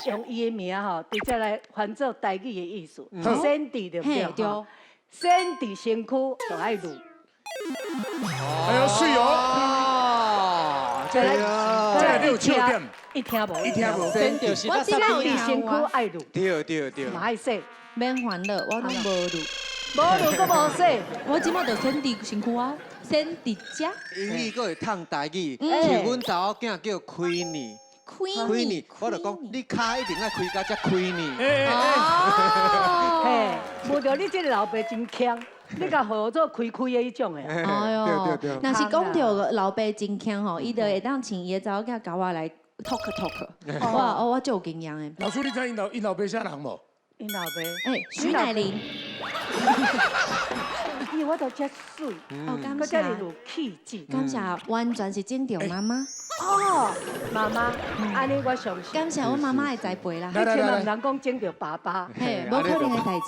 用伊的名吼，直接来翻做台语的意思。Sandy 对不对？对。Sandy 身躯就爱露。哎呦，是哦。再来，这有笑点。一听无，一听无。我即摆有身躯爱露。对。嘛爱说，免烦恼，我拢无录。无露都无说。我即摆就先伫身躯啊，先伫遮。英语佫会唱台语，像阮查某囝叫 Queenie，我就讲你骹一定爱开甲才 Queenie。嘿，无着你这个老爸真强，你甲号做开的迄种的。哎呦，若是讲着老爸真强吼，伊就会当请伊的查某囝甲我来 talk。我就有经验的。老师，你知因老爸啥人无？因老爸，徐乃麟。伊我都遮水，感谢，搁遮尔有气质。感谢，完全是正着妈妈。哦，妈妈，安尼我相信。感谢我妈妈的栽培啦。你千万唔通讲整着爸爸。嘿，无可能的代志。